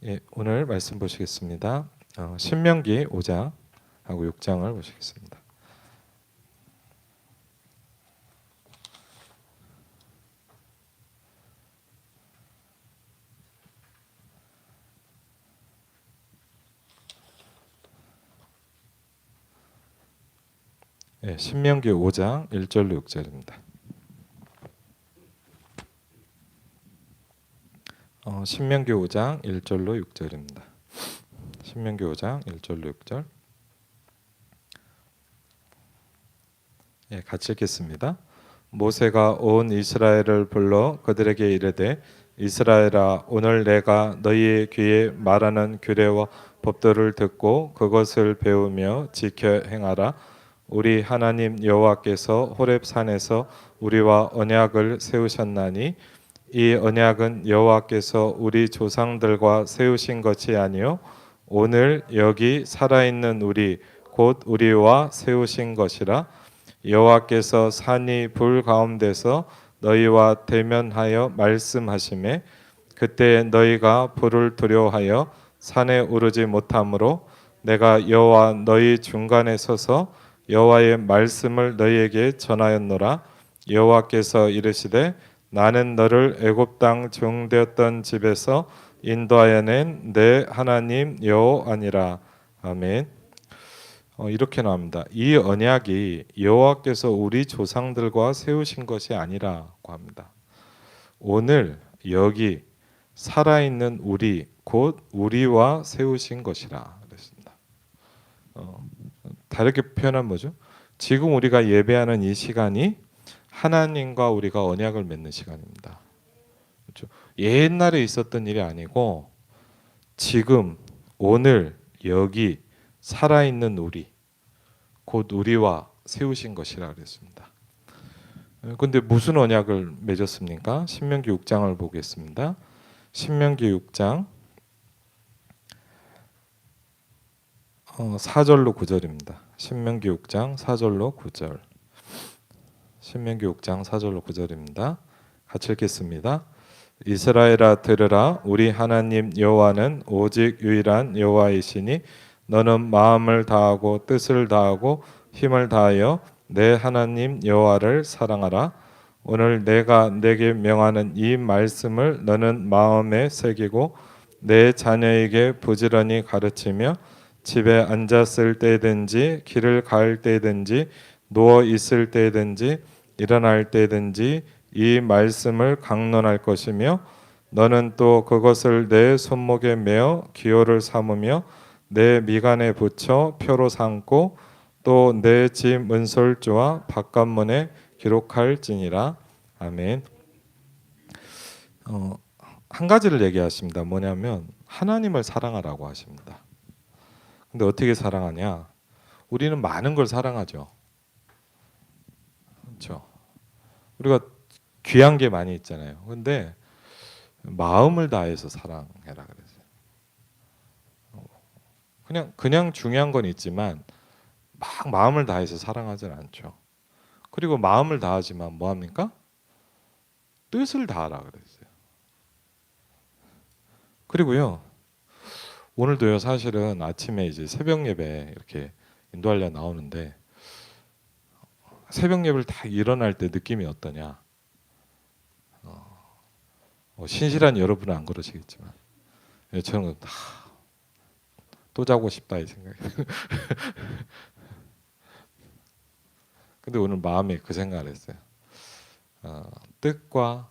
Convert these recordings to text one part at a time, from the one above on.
예, 오늘 말씀 보시겠습니다. 신명기 5장 하고 6장을 보시겠습니다. 예, 신명기 5장 1절로 6절입니다. 신명기 5장 1절로 6절입니다. 신명기 5장 1절로 6절. 예, 같이 읽겠습니다. 모세가 온 이스라엘을 불러 그들에게 이르되 이스라엘아, 오늘 내가 너희의 귀에 말하는 규례와 법도를 듣고 그것을 배우며 지켜 행하라. 우리 하나님 여호와께서 호렙산에서 우리와 언약을 세우셨나니 이 언약은 여호와께서 우리 조상들과 세우신 것이 아니요 오늘 여기 살아있는 우리 곧 우리와 세우신 것이라. 여호와께서 산이 불 가운데서 너희와 대면하여 말씀하시매 그때 너희가 불을 두려워하여 산에 오르지 못하므로 내가 여호와 너희 중간에 서서 여호와의 말씀을 너희에게 전하였노라. 여호와께서 이르시되 나는 너를 애굽 땅 종되었던 집에서 인도하여 낸 내 하나님 여호와니라. 아멘. 이렇게 나옵니다. 이 언약이 여호와께서 우리 조상들과 세우신 것이 아니라고 합니다. 오늘 여기 살아있는 우리 곧 우리와 세우신 것이라 그랬습니다. 다르게 표현하면 뭐죠? 지금 우리가 예배하는 이 시간이 하나님과 우리가 언약을 맺는 시간입니다. 그렇죠? 옛날에 있었던 일이 아니고 지금 오늘 여기 살아있는 우리 곧 우리와 세우신 것이라 그랬습니다. 그런데 무슨 언약을 맺었습니까? 신명기 6장을 보겠습니다. 신명기 6장 4절로 9절입니다. 신명기 6장 4절로 9절. 신명기 6장 4절로 9절입니다. 같이 읽겠습니다. 이스라엘아 들으라. 우리 하나님 여호와는 오직 유일한 여호와이시니 너는 마음을 다하고 뜻을 다하고 힘을 다하여 내 하나님 여호와를 사랑하라. 오늘 내가 내게 명하는 이 말씀을 너는 마음에 새기고 내 자녀에게 부지런히 가르치며 집에 앉았을 때든지 길을 갈 때든지 누워 있을 때든지 일어날 때든지 이 말씀을 강론할 것이며 너는 또 그것을 내 손목에 메어 기호를 삼으며 내 미간에 붙여 표로 삼고 또 내 집 문설주와 바깥문에 기록할지니라. 아멘. 한 가지를 얘기하십니다. 뭐냐면 하나님을 사랑하라고 하십니다. 근데 어떻게 사랑하냐? 우리는 많은 걸 사랑하죠. 그렇죠? 우리가 귀한 게 많이 있잖아요. 근데 마음을 다해서 사랑해라 그랬어요. 그냥 중요한 건 있지만 막 마음을 다해서 사랑하진 않죠. 그리고 마음을 다하지만 뭐 합니까? 뜻을 다하라 그랬어요. 그리고요. 오늘도요. 사실은 아침에 이제 새벽 예배 이렇게 인도하려 나오는데 새벽 예배를 다 일어날 때 느낌이 어떠냐? 신실한 여러분은 안 그러시겠지만 저는 또 자고 싶다 이 생각이. 근데 오늘 마음에 그 생각을 했어요. 뜻과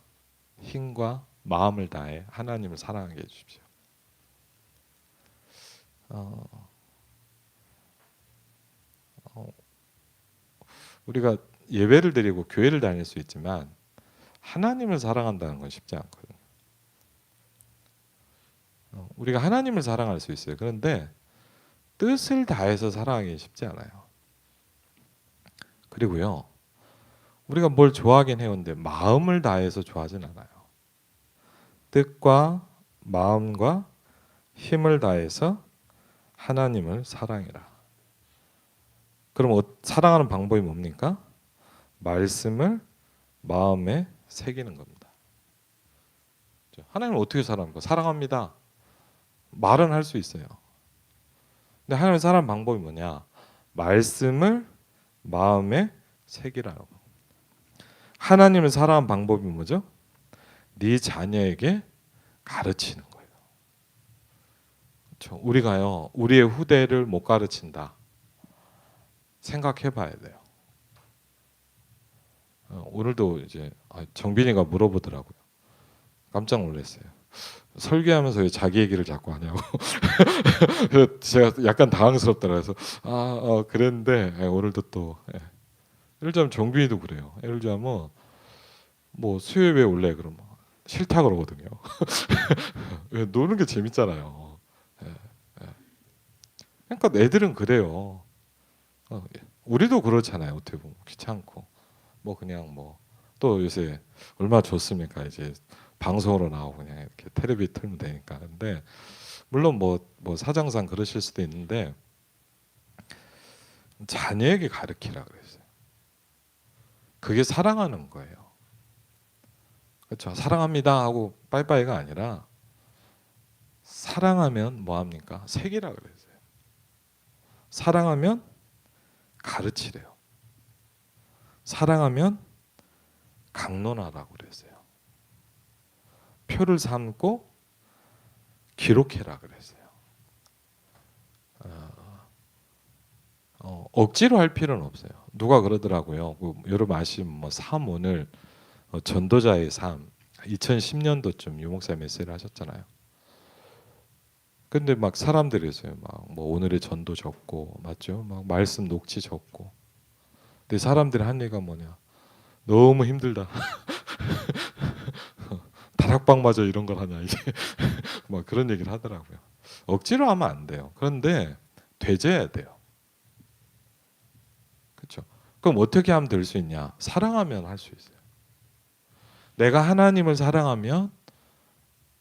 힘과 마음을 다해 하나님을 사랑하게 해주십시오. 우리가 예배를 드리고 교회를 다닐 수 있지만 하나님을 사랑한다는 건 쉽지 않거든요. 우리가 하나님을 사랑할 수 있어요. 그런데 뜻을 다해서 사랑하기 쉽지 않아요. 그리고요, 우리가 뭘 좋아하긴 해요근데 마음을 다해서 좋아하진 않아요. 뜻과 마음과 힘을 다해서 하나님을 사랑해라. 그럼 사랑하는 방법이 뭡니까? 말씀을 마음에 새기는 겁니다. 하나님을 어떻게 사랑합니까? 사랑합니다. 말은 할 수 있어요. 근데 하나님을 사랑하는 방법이 뭐냐? 말씀을 마음에 새기라고. 하나님을 사랑하는 방법이 뭐죠? 네 자녀에게 가르치는 거예요. 그렇죠? 우리가요, 우리의 후대를 못 가르친다. 생각해봐야 돼요. 오늘도 이제 정빈이가 물어보더라고요. 깜짝 놀랐어요. 설교하면서 왜 자기 얘기를 자꾸 하냐고. 그래서 제가 약간 당황스럽더라고요. 그래서 그랬는데 오늘도 또 예를 들자면 정빈이도 그래요. 예를 들자면 뭐 수요일에 올래 그러면 싫다 그러거든요. 노는 게 재밌잖아요. 예, 예. 그러니까 애들은 그래요. 우리도 그렇잖아요. 어떻게 보면 귀찮고 뭐 그냥 뭐 또 요새 얼마나 좋습니까? 이제 방송으로 나오고 그냥 이렇게 텔레비 틀면 되니까. 근데 물론 뭐 사정상 그러실 수도 있는데 자녀에게 가르치라 그랬어요. 그게 사랑하는 거예요. 그렇죠? 사랑합니다 하고 빠이빠이가 아니라 사랑하면 뭐 합니까? 새기라 그랬어요. 사랑하면 가르치래요. 사랑하면 강론하라고 그랬어요. 표를 삼고 기록해라 그랬어요. 억지로 할 필요는 없어요. 누가 그러더라고요. 여러분 아시면 뭐 삶 전도자의 삶 2010년도쯤 유목사님 메시지를 하셨잖아요. 근데 막 사람들이 있어요. 막 뭐 오늘의 전도 적고 맞죠? 막 말씀 녹취 적고. 근데 사람들이 한 얘기가 뭐냐? 너무 힘들다. 다락방마저 이런 걸 하냐 이제 막 그런 얘기를 하더라고요. 억지로 하면 안 돼요. 그런데 되져야 돼요. 그렇죠? 그럼 어떻게 하면 될 수 있냐? 사랑하면 할 수 있어요. 내가 하나님을 사랑하면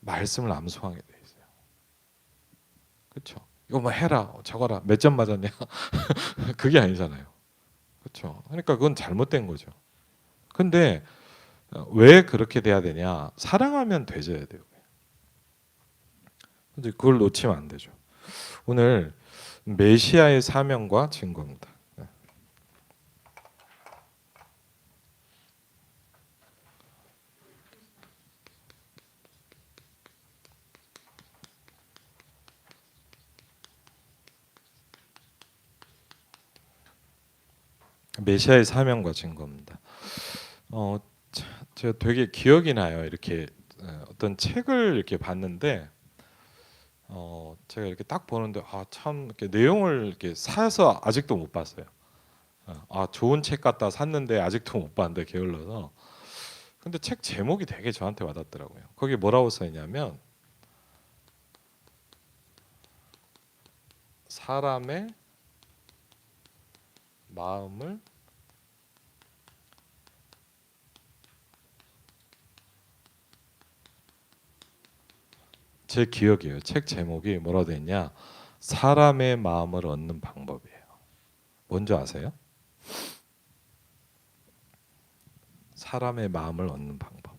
말씀을 암송하게 돼 있어요. 그렇죠? 이거 뭐 해라, 적어라, 몇 점 맞았냐? 그게 아니잖아요. 그렇죠? 그러니까 그건 잘못된 거죠. 근데 왜 그렇게 돼야 되냐? 사랑하면 되져야 돼요. 근데 그걸 놓치면 안 되죠. 오늘 메시아의 사명과 증거입니다. 메시아의 사명과 증거입니다. 어, 제가 되게 기억이 나요. 이렇게 어떤 책을 이렇게 봤는데 제가 이렇게 딱 보는데 참 이렇게 내용을 이렇게 사서 아직도 못 봤어요. 좋은 책 갖다 샀는데 아직도 못 봤는데 게을러서. 근데 책 제목이 되게 저한테 와닿더라고요. 거기 뭐라고 써 있냐면 사람의 마음을 제 기억이에요. 책 제목이 뭐라고 돼 있냐? 사람의 마음을 얻는 방법이에요. 뭔지 아세요? 사람의 마음을 얻는 방법.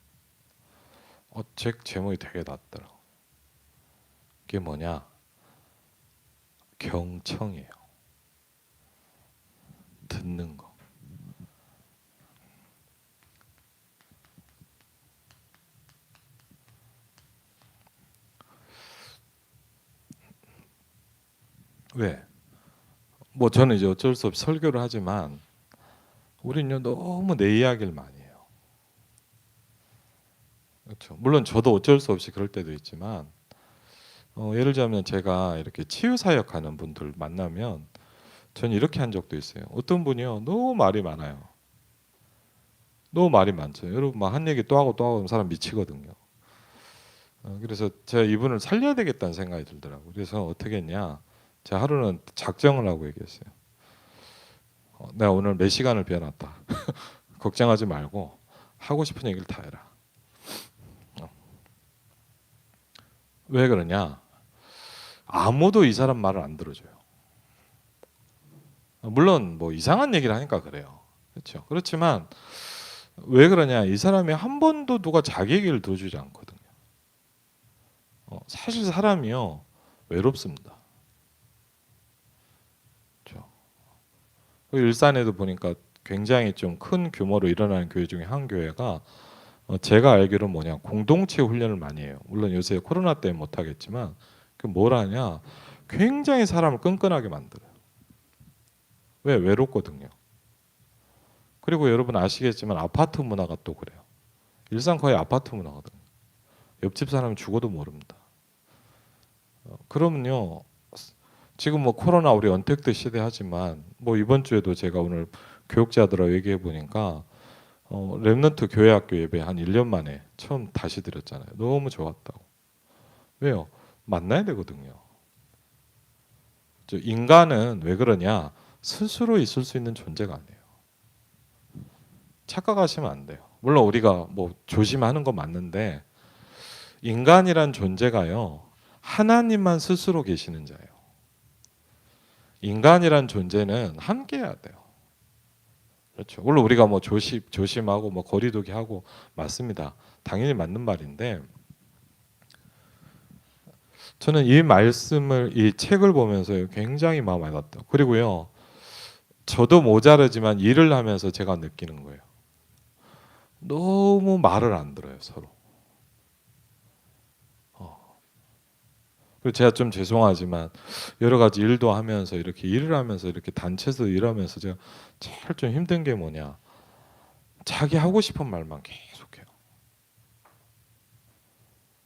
책 제목이 되게 낫더라고. 그게 뭐냐? 경청이에요. 듣는 거. 왜? 뭐 저는 이제 어쩔 수 없이 설교를 하지만 우리는 너무 내 이야기를 많이 해요. 그렇죠. 물론 저도 어쩔 수 없이 그럴 때도 있지만 예를 들자면 제가 이렇게 치유 사역하는 분들 만나면 저는 이렇게 한 적도 있어요. 어떤 분이요 너무 말이 많아요. 너무 말이 많죠. 여러분 막 한 얘기 또 하고 또 하고 하면 사람 미치거든요. 그래서 제가 이분을 살려야 되겠다는 생각이 들더라고요. 그래서 어떻게 했냐? 제가 하루는 작정을 하고 얘기했어요. 내가 오늘 몇 시간을 비워놨다. 걱정하지 말고 하고 싶은 얘기를 다 해라. 왜 그러냐? 아무도 이 사람 말을 안 들어줘요. 물론 뭐 이상한 얘기를 하니까 그래요. 그렇죠. 그렇지만 왜 그러냐? 이 사람이 한 번도 누가 자기 얘기를 들어주지 않거든요. 사실 사람이요 외롭습니다. 그렇죠? 일산에도 보니까 굉장히 좀 큰 규모로 일어나는 교회 중에 한 교회가 제가 알기로 뭐냐 공동체 훈련을 많이 해요. 물론 요새 코로나 때문에 못 하겠지만 그 뭘 하냐 굉장히 사람을 끈끈하게 만들어요. 왜? 외롭거든요. 그리고 여러분 아시겠지만 아파트 문화가 또 그래요. 일산 거의 아파트 문화거든요. 옆집 사람이 죽어도 모릅니다. 그러면요 지금 뭐 코로나 우리 언택트 시대 하지만 뭐 이번 주에도 제가 오늘 교육자들하고 얘기해 보니까 렘넌트 교회 학교 예배 한 1년 만에 처음 다시 드렸잖아요. 너무 좋았다고. 왜요? 만나야 되거든요. 인간은 왜 그러냐? 스스로 있을 수 있는 존재가 아니에요. 착각하시면 안 돼요. 물론 우리가 뭐 조심하는 거 맞는데 인간이란 존재가요. 하나님만 스스로 계시는 자예요. 인간이란 존재는 함께해야 돼요. 그렇죠. 물론 우리가 뭐 조심하고 뭐 거리두기 하고 맞습니다. 당연히 맞는 말인데 저는 이 말씀을 이 책을 보면서 굉장히 마음 와닿았다. 그리고요. 저도 모자르지만 일을 하면서 제가 느끼는 거예요. 너무 말을 안 들어요, 서로. 그리고 제가 좀 죄송하지만 여러 가지 일도 하면서 이렇게 일을 하면서 이렇게 단체에서 일하면서 제가 제일 좀 힘든 게 뭐냐? 자기 하고 싶은 말만 계속해요.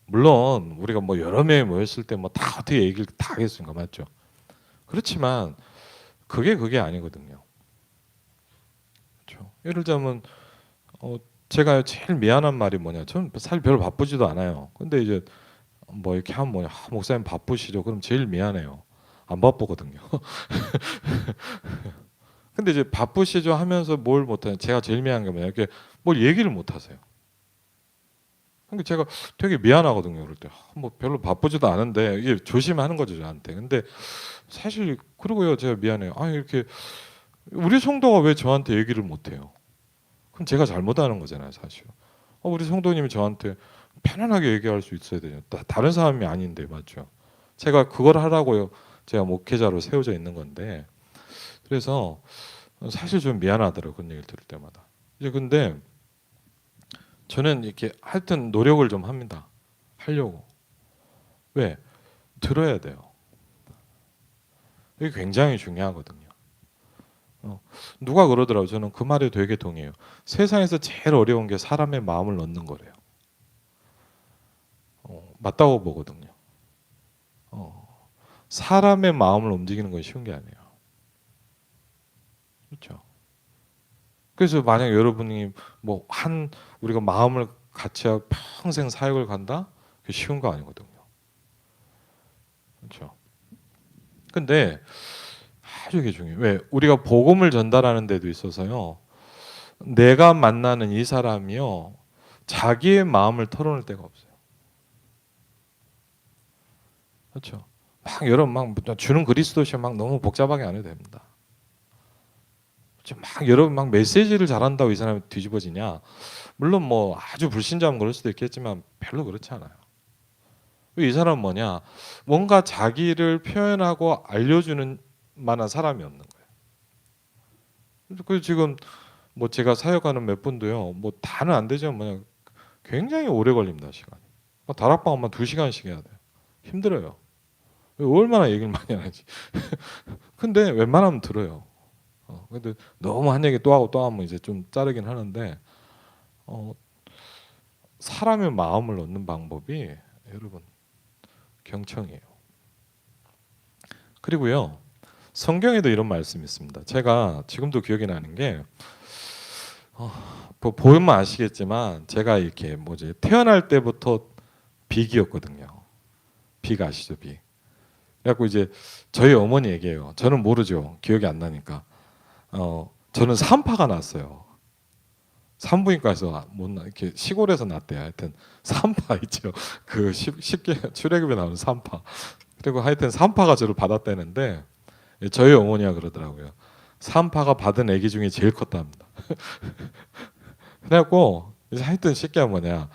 물론 우리가 뭐 여러 명이 모였을 때 뭐 다 어떻게 얘기를 다 하겠습니까, 맞죠? 그렇지만 그게 아니거든요. 그렇죠? 예를 들자면 제가 제일 미안한 말이 뭐냐? 저는 사실 별로 바쁘지도 않아요. 근데 이제 뭐 이렇게 하면 뭐냐? 목사님 바쁘시죠? 그럼 제일 미안해요. 안 바쁘거든요. 근데 이제 바쁘시죠 하면서 뭘 못하냐? 제가 제일 미안한 게 뭐냐? 이렇게 뭘 얘기를 못 하세요. 그러니까 제가 되게 미안하거든요. 그럴 때 뭐 별로 바쁘지도 않은데 이게 조심하는 거죠 저한테. 근데 사실 그러고요 제가 미안해요. 아 이렇게 우리 성도가 왜 저한테 얘기를 못해요? 그럼 제가 잘못하는 거잖아요 사실. 우리 성도님이 저한테 편안하게 얘기할 수 있어야 되죠. 다른 사람이 아닌데 맞죠? 제가 그걸 하라고요. 제가 목회자로 세워져 있는 건데 그래서 사실 좀 미안하더라고요. 그런 얘기를 들을 때마다. 이제 근데 저는 이렇게 하여튼 노력을 좀 합니다. 하려고. 왜? 들어야 돼요. 이게 굉장히 중요하거든요. 누가 그러더라고요. 저는 그 말에 되게 동의해요. 세상에서 제일 어려운 게 사람의 마음을 얻는 거래요. 맞다고 보거든요. 사람의 마음을 움직이는 건 쉬운 게 아니에요. 그렇죠. 그래서 만약 여러분이 뭐 우리가 마음을 같이 하고 평생 사역을 간다? 그게 쉬운 거 아니거든요. 그렇죠. 근데 아주 이게 중요해요. 왜? 우리가 복음을 전달하는 데도 있어서요. 내가 만나는 이 사람이요. 자기의 마음을 털어낼 데가 없어요. 그렇죠. 여러분 막 주는 그리스도시면 막 너무 복잡하게 안 해도 됩니다. 여러분 막 메시지를 잘한다고 이 사람이 뒤집어지냐? 물론 뭐 아주 불신자면 그럴 수도 있겠지만 별로 그렇지 않아요. 이 사람은 뭐냐? 뭔가 자기를 표현하고 알려주는 만한 사람이 없는 거예요. 그래서 지금 뭐 제가 사역하는 몇 분도요. 뭐 다는 안 되지만 뭐냐 굉장히 오래 걸립니다 시간이. 다락방만 2시간씩 해야 돼요. 힘들어요. 얼마나 얘기를 많이 하는지. 근데 웬만하면 들어요. 근데 너무 한 얘기 또 하고 또 하면 이제 좀 자르긴 하는데 사람의 마음을 얻는 방법이 여러분 경청이에요. 그리고요 성경에도 이런 말씀이 있습니다. 제가 지금도 기억이 나는 게 보면 아시겠지만 제가 이렇게 뭐지 태어날 때부터 빅이었거든요. 빅 아시죠 빅? 그래갖고 이제 저희 어머니 얘기해요. 저는 모르죠. 기억이 안 나니까. 저는 산파가 났어요. 산부인과에서 이렇게 시골에서 났대요. 하여튼 산파 있죠. 그 쉽게 출애굽에 나오는 산파. 그리고 하여튼 산파가 저를 받았다는데 저희 어머니가 그러더라고요. 산파가 받은 아기 중에 제일 컸답니다. 그래갖고 이제 하여튼 쉽게 하면 뭐냐,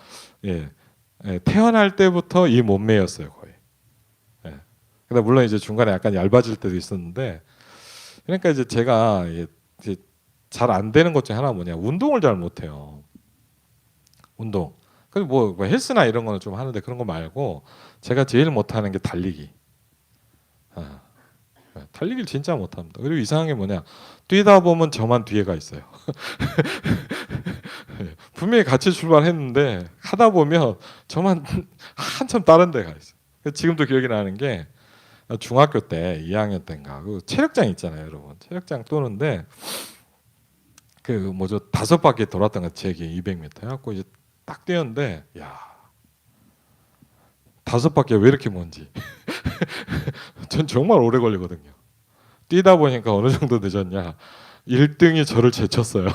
태어날 때부터 이 몸매였어요 거의. 예. 근데 물론 이제 중간에 약간 얇아질 때도 있었는데, 그러니까 이제 제가 이제 잘 안 되는 것 중에 하나 뭐냐, 운동을 잘 못해요. 운동. 그리고 뭐 헬스나 이런 거는 좀 하는데 그런 거 말고 제가 제일 못하는 게 달리기. 아, 달리기를 진짜 못합니다. 그리고 이상한 게 뭐냐, 뛰다 보면 저만 뒤에 가 있어요. 분명히 같이 출발했는데 하다 보면 저만 한참 다른 데 가 있어요. 지금도 기억이 나는 게 중학교 때 2학년 때인가 그 체력장 있잖아요, 여러분. 체력장 도는데 그 뭐죠, 5바퀴 돌았던 거, 제기 200m 해갖고 이제 딱 뛰었는데, 야, 5바퀴가 왜 이렇게 먼지? 전 정말 오래 걸리거든요. 뛰다 보니까 어느 정도 늦었냐, 1등이 저를 제쳤어요.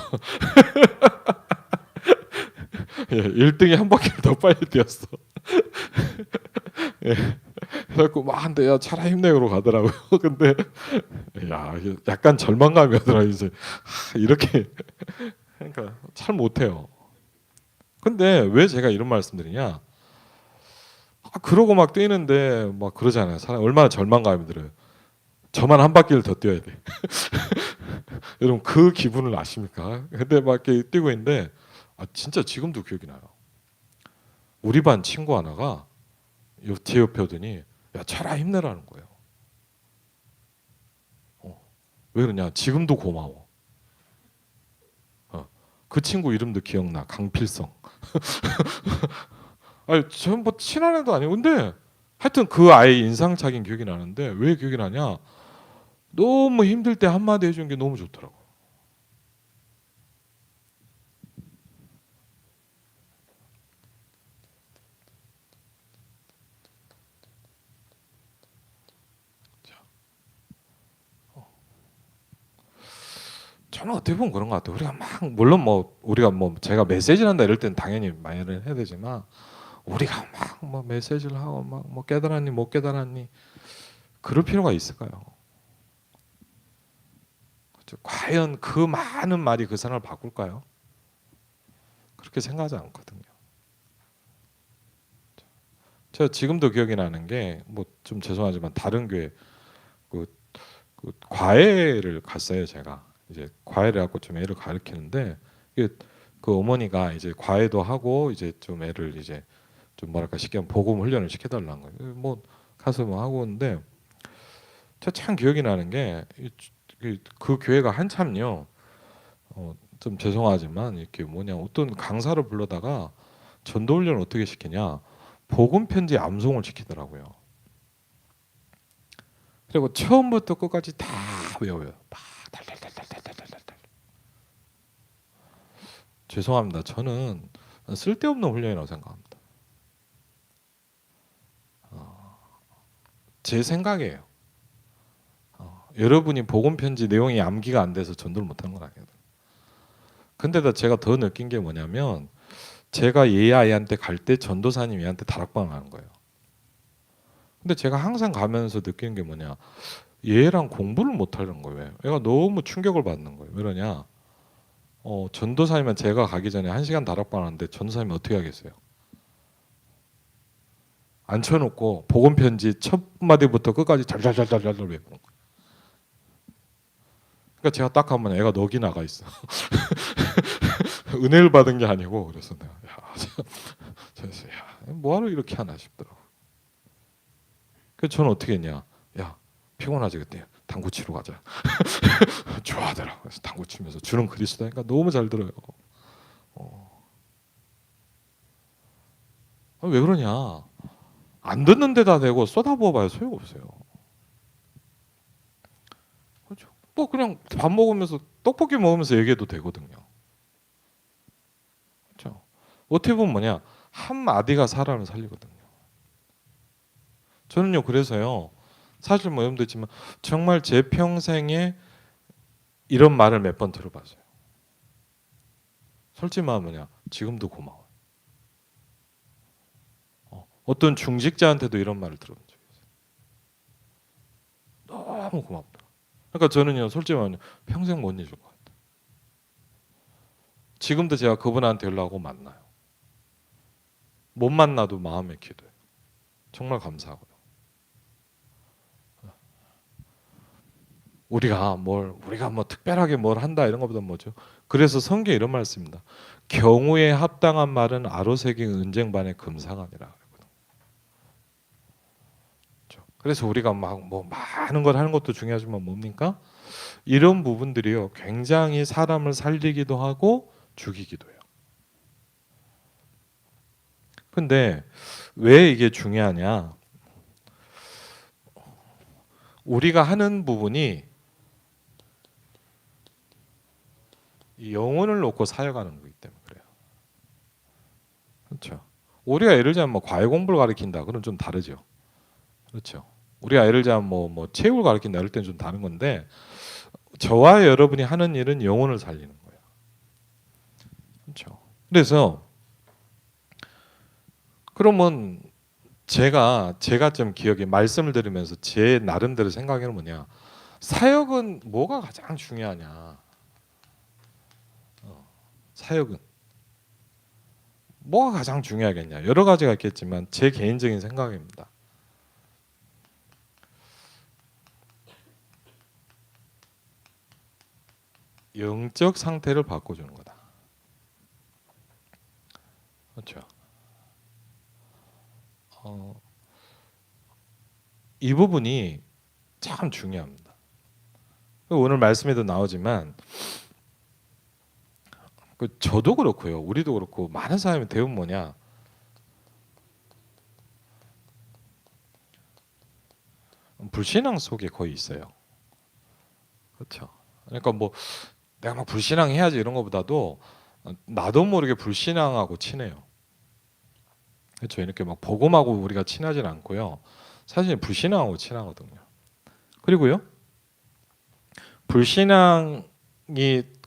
예, 1등이 한 바퀴를 더 빨리 뛰었어. 예, 그래갖고 막 한데, 야 차라리 힘내고 가더라고요. 근데 야, 약간 절망감이 오더라. 이제 이렇게 그러니까 잘 못해요. 근데 왜 제가 이런 말씀드리냐? 그러고 막 뛰는데 막 그러잖아요. 사람 얼마나 절망감이 들어요. 저만 한 바퀴를 더 뛰어야 돼. 여러분 그 기분을 아십니까? 근데 막 이렇게 뛰고 있는데, 진짜 지금도 기억이 나요. 우리 반 친구 하나가 제 옆에 오더니, 야 차라리 힘내라는 거예요. 왜 그러냐? 지금도 고마워. 그 친구 이름도 기억나. 강필성. 아니, 전뭐 친한 애도 아니고, 근데 하여튼 그 아이 인상착인 기억이 나는데, 왜 기억이 나냐? 너무 힘들 때 한마디 해준 게 너무 좋더라고. 저는 어떻게 보면 그런 것 같아요. 우리가 막 물론 뭐 우리가 뭐 제가 메시지를 한다 이럴 때는 당연히 말을 해야 되지만, 우리가 막 뭐 메시지를 하고 막 뭐 깨달았니 못 깨달았니 그럴 필요가 있을까요? 그렇죠? 과연 그 많은 말이 그 사람을 바꿀까요? 그렇게 생각하지 않거든요. 제가 지금도 기억이 나는 게, 뭐 좀 죄송하지만 다른 교회 그, 그 과외를 갔어요. 제가 이제 과외를 갖고 좀 애를 가르치는데, 이게 그 어머니가 이제 과외도 하고 이제 좀 애를 이제 좀 뭐랄까 쉽게 하면 복음 훈련을 시켜달라는 거예요. 뭐 가서 뭐 하고 있는데, 제가 참 기억이 나는 게 그 교회가 한참요. 좀 죄송하지만 이렇게 뭐냐, 어떤 강사를 불러다가 전도 훈련을 어떻게 시키냐, 복음 편지 암송을 시키더라고요. 그리고 처음부터 끝까지 다 외워요. 막 달달달달달달달달. 죄송합니다. 저는 쓸데없는 훈련이라고 생각합니다. 제 생각이에요. 여러분이 복음 편지 내용이 암기가 안 돼서 전도를 못하는 건 아니거든요. 근데다 제가 더 느낀 게 뭐냐면, 제가 얘 아이한테 갈 때 전도사님이 얘한테 다락방을 하는 거예요. 근데 제가 항상 가면서 느끼는 게 뭐냐, 얘랑 공부를 못하는 거예요. 얘가 너무 충격을 받는 거예요. 왜 그러냐, 전도사님은 제가 가기 전에 1시간 다락방 하는데 전도사님이 어떻게 하겠어요? 앉혀놓고 복음 편지 첫 마디부터 끝까지 잘잘잘잘잘 외우는 거예요. 그러니까 제가 딱 하면 애가 넋이 나가 있어. 은혜를 받은 게 아니고, 그래서 내가 뭐하러 이렇게 하나 싶더라고. 그래서 저는 어떻게 했냐, 야 피곤하지 그때 당구 치러 가자. 좋아하더라고. 그래서 당구 치면서 주는 그리스도니까 너무 잘 들어요. 어. 왜 그러냐, 안 듣는 데다 대고 쏟아부어봐야 소용없어요. 그렇죠? 뭐 그냥 밥 먹으면서 떡볶이 먹으면서 얘기해도 되거든요. 그렇죠? 어떻게 보면 뭐냐, 한 마디가 사람을 살리거든요. 저는요 그래서요, 사실 뭐 여러분도 있지만 정말 제 평생에 이런 말을 몇 번 들어봤어요. 솔직히 말하면 뭐냐, 지금도 고마워요. 어떤 중직자한테도 이런 말을 들은 적이 있어요. 너무 고맙다. 그러니까 저는요 솔직히 말하면 평생 못 잊을 것 같아요. 지금도 제가 그분한테 연락하고 만나요. 못 만나도 마음에 기도해요. 정말 감사하고요. 우리가 뭐 특별하게 뭘 한다 이런 것보다 뭐죠? 그래서 성경에 이런 말씀입니다. 경우에 합당한 말은 아로새긴 은쟁반의 금상아니라. 그래서 우리가 막 뭐 많은 걸 하는 것도 중요하지만 뭡니까? 이런 부분들이요. 굉장히 사람을 살리기도 하고 죽이기도 해요. 근데 왜 이게 중요하냐? 우리가 하는 부분이 이 영혼을 놓고 사역하는 거기 때문에 그래요. 그렇죠. 우리가 예를 들자면 뭐 과외 공부를 가르친다. 그건 좀 다르죠. 그렇죠. 우리가 예를 들자면 뭐 체육을 가르친다. 이럴 때는 좀 다른 건데 저와 여러분이 하는 일은 영혼을 살리는 거예요. 그렇죠. 그래서 그러면 제가 좀 기억에 말씀을 들으면서 제 나름대로 생각하는 뭐냐? 사역은 뭐가 가장 중요하냐? 사역은 뭐가 가장 중요하겠냐? 여러 가지가 있겠지만 제 개인적인 생각입니다. 영적 상태를 바꿔주는 거다. 그렇죠. 이 부분이 참 중요합니다. 오늘 말씀에도 나오지만 저도 그렇고요. 우리도 그렇고 많은 사람이 대부분 뭐냐? 불신앙 속에 거의 있어요. 그렇죠. 그러니까 뭐 내가 막 불신앙해야지 이런 것보다도 나도 모르게 불신앙하고 친해요. 그렇죠. 이렇게 막 복음하고 우리가 친하진 않고요. 사실 불신앙하고 친하거든요. 그리고요. 불신앙이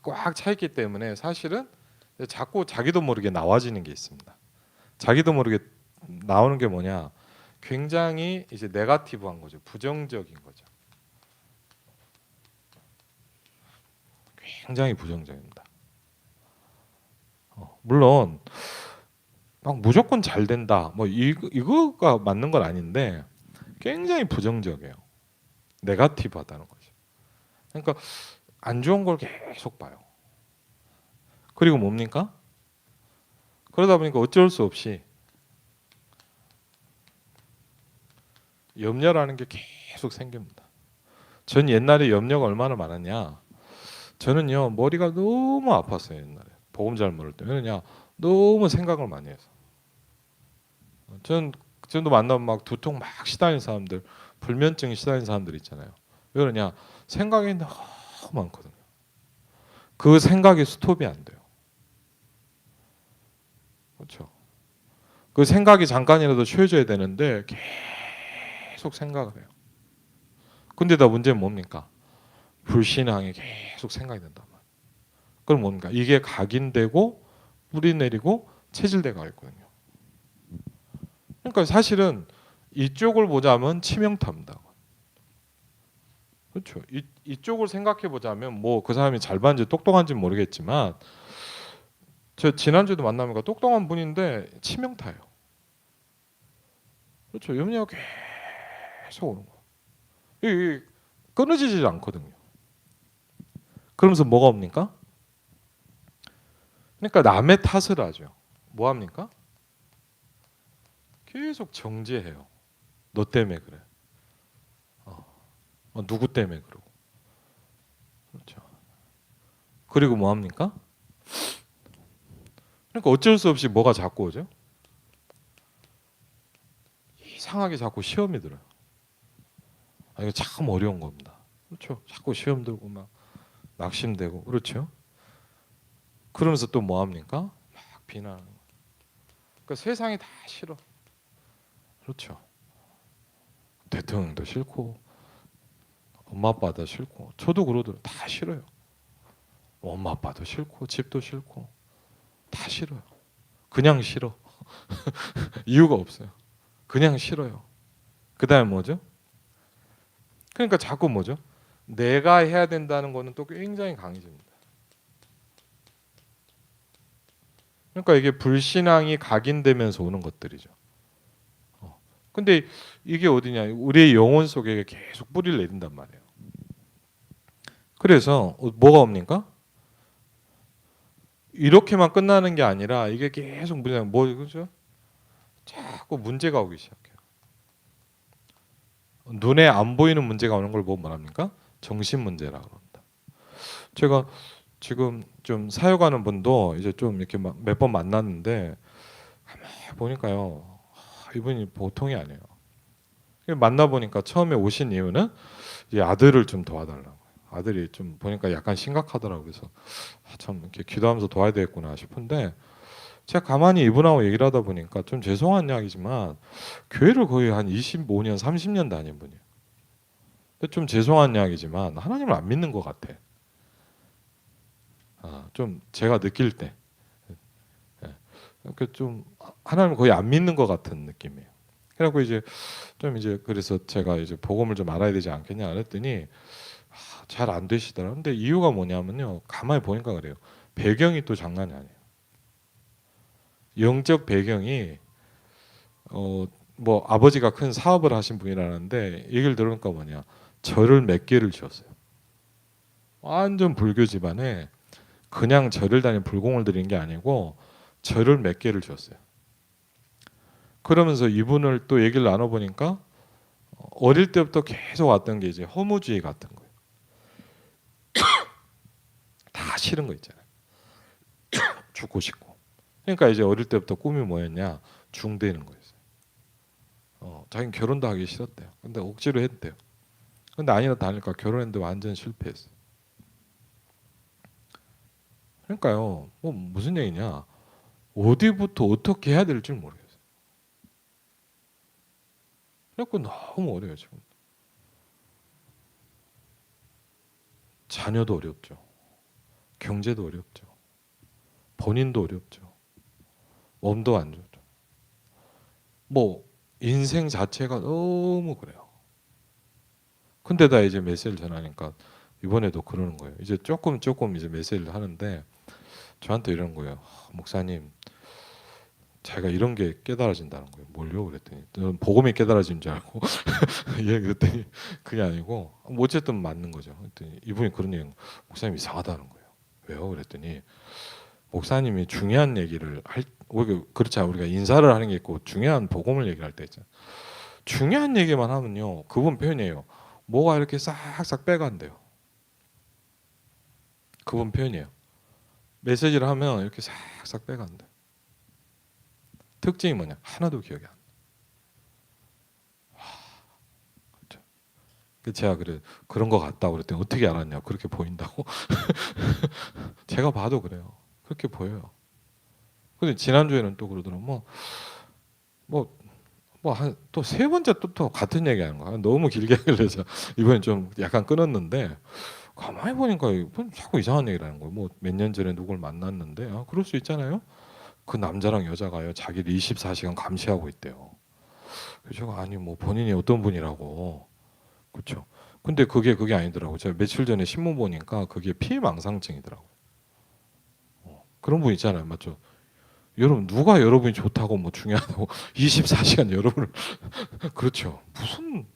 꽉 차 있기 때문에 사실은 자꾸 자기도 모르게 나와지는 게 있습니다. 자기도 모르게 나오는 게 뭐냐? 굉장히 이제 네거티브한 거죠. 부정적인 거죠. 굉장히 부정적입니다. 물론 막 무조건 잘 된다. 뭐 이거가 맞는 건 아닌데 굉장히 부정적이에요. 네거티브하다는 거죠. 그러니까 안 좋은 걸 계속 봐요. 그리고 뭡니까? 그러다 보니까 어쩔 수 없이 염려라는 게 계속 생깁니다. 전 옛날에 염려가 얼마나 많았냐? 저는요 머리가 너무 아팠어요 옛날에 복음 잘 모를 때. 왜냐 너무 생각을 많이 해서. 전 지금도 만나면 막 두통 막 시달리는 사람들, 불면증 시달리는 사람들 있잖아요. 왜 그러냐? 생각이 너무 많거든요. 그 생각이 스톱이 안 돼요. 그렇죠. 그 생각이 잠깐이라도 쉬어져야 되는데 계속 생각을 해요. 근데 다 문제는 뭡니까? 불신앙이 계속 생각이 된단 말이에요. 그럼 뭡니까? 이게 각인되고 뿌리 내리고 체질돼 가 있거든요. 그러니까 사실은 이쪽을 보자면 치명타입니다. 그렇죠. 이쪽을 생각해 보자면 뭐 그 사람이 잘 봤는지 똑똑한지 모르겠지만 저 지난주에도 만나니까 똑똑한 분인데 치명타예요. 그렇죠. 염려가 계속 오는 거예요. 이게 끊어지지 않거든요. 그러면서 뭐가 옵니까? 그러니까 남의 탓을 하죠. 뭐 합니까? 계속 정죄해요. 너 때문에 그래. 누구 때문에 그러고. 그렇죠. 그리고 뭐 합니까? 그러니까 어쩔 수 없이 뭐가 자꾸 오죠? 이상하게 자꾸 시험이 들어요. 이거 참 어려운 겁니다. 그렇죠. 자꾸 시험 들고 막 낙심되고 그렇죠. 그러면서 또 뭐 합니까? 막 비난하는 거예요. 그러니까 세상이 다 싫어. 그렇죠. 대통령도 싫고 엄마 아빠도 싫고 저도 그러더라고요. 다 싫어요. 엄마 아빠도 싫고 집도 싫고 다 싫어요. 그냥 싫어. 이유가 없어요. 그냥 싫어요. 그 다음에 뭐죠? 그러니까 자꾸 뭐죠? 내가 해야 된다는 거는 또 굉장히 강해집니다. 그러니까 이게 불신앙이 각인되면서 오는 것들이죠. 근데 이게 어디냐? 우리의 영혼 속에 계속 뿌리를 내린단 말이에요. 그래서 뭐가 옵니까? 이렇게만 끝나는 게 아니라 이게 계속 그죠? 자꾸 문제가 오기 시작해요. 눈에 안 보이는 문제가 오는 걸 보면 뭐랍니까? 정신 문제라고 합니다. 제가 지금 좀 사역하는 분도 이제 좀 이렇게 몇 번 만났는데 가만히 보니까요, 이분이 보통이 아니에요. 만나 보니까 처음에 오신 이유는 이 아들을 좀 도와달라고. 아들이 좀 보니까 약간 심각하더라고요. 그래서 참 이렇게 기도하면서 도와야 되겠구나 싶은데, 제가 가만히 이분하고 얘기를 하다 보니까 좀 죄송한 이야기지만 교회를 거의 한 25년, 30년 다닌 분이에요. 근데 좀 죄송한 이야기지만 하나님을 안 믿는 것 같아. 좀 제가 느낄 때, 좀 하나님을 거의 안 믿는 것 같은 느낌이에요. 그래갖고 이제 그래서 제가 이제 복음을 좀 알아야 되지 않겠냐 그랬더니 잘 안 되시더라고요. 근데 이유가 뭐냐면요, 가만히 보니까 그래요. 배경이 또 장난이 아니에요. 영적 배경이 뭐 아버지가 큰 사업을 하신 분이라는데, 얘기를 들으니까 뭐냐, 절을 몇 개를 지었어요. 완전 불교 집안에 그냥 절을 다니는 불공을 드린 게 아니고 절을 몇 개를 지었어요. 그러면서 이분을 또 얘기를 나눠보니까 어릴 때부터 계속 왔던 게 이제 허무주의 같은 거예요. 다 싫은 거 있잖아요. 죽고 싶고. 그러니까 이제 어릴 때부터 꿈이 뭐였냐, 중대는 거였어요. 자기는 결혼도 하기 싫었대요. 근데 억지로 했대요. 근데 아니나 다를까 결혼했는데 완전 실패했어요. 그러니까요, 뭐 무슨 얘기냐, 어디부터 어떻게 해야 될지 모르겠어요. 그래갖고 너무 어려워요 지금. 자녀도 어렵죠. 경제도 어렵죠. 본인도 어렵죠. 몸도 안 좋죠. 뭐 인생 자체가 너무 그래요. 근데다 이제 메시지를 전하니까 이번에도 그러는 거예요. 이제 조금 이제 메시지를 하는데 저한테 이런 거예요. 목사님, 제가 이런 게 깨달아진다는 거예요. 뭘요? 그랬더니 저는 복음이 깨달아진 줄 알고 예, 그랬더니 그게 아니고 뭐 어쨌든 맞는 거죠. 그랬더니 이분이 그런 얘기, 목사님 이상하다는 거예요. 왜요? 그랬더니 목사님이 중요한 얘기를 그렇지 않아요. 우리가 인사를 하는 게 있고 중요한 복음을 얘기할 때 있잖아요. 중요한 얘기만 하면요, 그분 표현이에요. 뭐가 이렇게 싹싹 빼간대요. 그분 표현이에요. 메시지를 하면 이렇게 싹싹 빼간대. 특징이 뭐냐? 하나도 기억이 안 나. 그렇죠. 제가 그런 거 같다고 그랬더니 어떻게 알았냐? 그렇게 보인다고? 제가 봐도 그래요. 그렇게 보여요. 근데 지난주에는 또 그러더라고. 한 또 세 번째 또 같은 얘기하는 거야. 너무 길게 하길래 이번엔 좀 약간 끊었는데, 가만히 보니까 이분 자꾸 이상한 얘기를 하는 거예요. 뭐 몇 년 전에 누굴 만났는데, 그럴 수 있잖아요. 그 남자랑 여자가요, 자기를 24시간 감시하고 있대요. 그래서 제가 아니 뭐 본인이 어떤 분이라고, 그렇죠. 근데 그게 아니더라고. 제가 며칠 전에 신문 보니까 그게 피해망상증이더라고. 그런 분 있잖아요, 맞죠? 여러분, 누가 여러분이 좋다고 뭐 중요하다고 24시간 여러분을 그렇죠. 무슨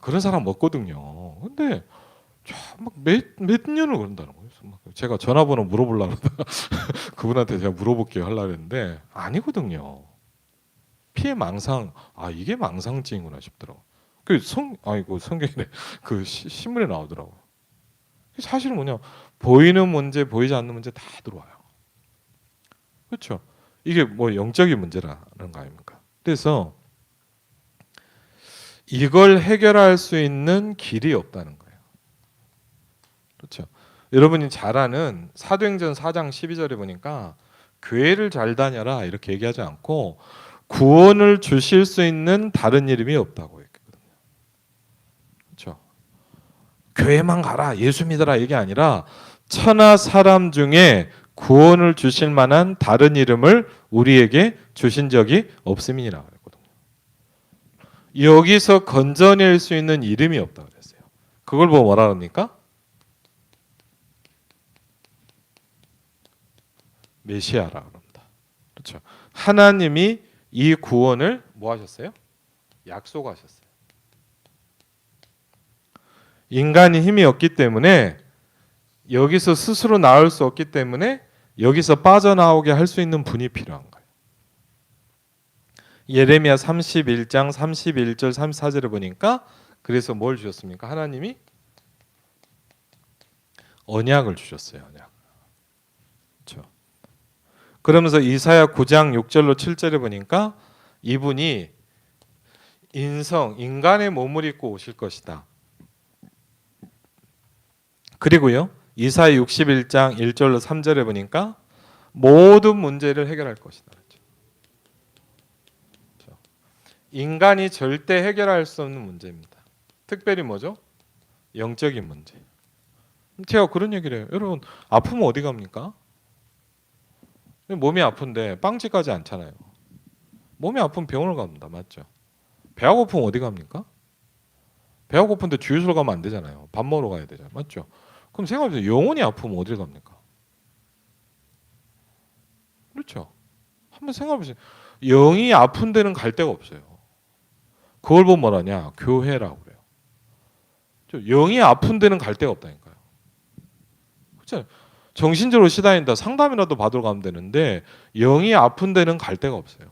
그런 사람 없거든요. 근데 막몇 년을 그런다는 거예요. 제가 전화번호 물어보려고 하다가 그분한테 제가 물어볼게요 하려고 했는데 아니거든요. 피해 망상, 이게 망상증이구나 싶더라고. 아이고 성경에 그 신문에 나오더라고. 사실은 뭐냐, 보이는 문제, 보이지 않는 문제 다 들어와요. 그렇죠. 이게 뭐 영적인 문제라는 거 아닙니까? 그래서 이걸 해결할 수 있는 길이 없다는 거예요. 그렇죠. 여러분이 잘 아는 사도행전 4장 12절에 보니까 교회를 잘 다녀라 이렇게 얘기하지 않고 구원을 주실 수 있는 다른 이름이 없다고 했거든요. 그렇죠. 교회만 가라, 예수 믿어라 이게 아니라 천하 사람 중에 구원을 주실 만한 다른 이름을 우리에게 주신 적이 없음이니라 그랬거든요. 여기서 건져낼 수 있는 이름이 없다고 그랬어요. 그걸 보고 뭐라 합니까? 메시아라 그럽니다. 그렇죠. 하나님이 이 구원을 뭐 하셨어요? 약속하셨어요. 인간이 힘이 없기 때문에 여기서 스스로 나올 수 없기 때문에 여기서 빠져나오게 할 수 있는 분이 필요한 거예요. 예레미야 31장 31절 34절을 보니까 그래서 뭘 주셨습니까? 하나님이 언약을 주셨어요. 언약. 그렇죠. 그러면서 이사야 9장 6절로 7절에 보니까 이분이 인간의 몸을 입고 오실 것이다. 그리고요. 이사야 61장 1절로 3절에 보니까 모든 문제를 해결할 것이다. 그렇죠. 인간이 절대 해결할 수 없는 문제입니다. 특별히 뭐죠? 영적인 문제. 제가 그런 얘기를 해요. 여러분 아프면 어디 갑니까? 몸이 아픈데 빵집 가지 않잖아요. 몸이 아프면 병원을 갑니다. 맞죠? 배가 고프면 어디 갑니까? 배가 고픈데 주유소로 가면 안 되잖아요. 밥 먹으러 가야 되잖아요. 맞죠? 그럼 생각해보세요. 영혼이 아프면 어딜 갑니까? 그렇죠? 한번 생각해보세요. 영이 아픈 데는 갈 데가 없어요. 그걸 보면 뭐라냐? 교회라고 그래요. 영이 아픈 데는 갈 데가 없다니까요. 그렇죠? 정신적으로 시다닌다 상담이라도 받으러 가면 되는데 영이 아픈 데는 갈 데가 없어요.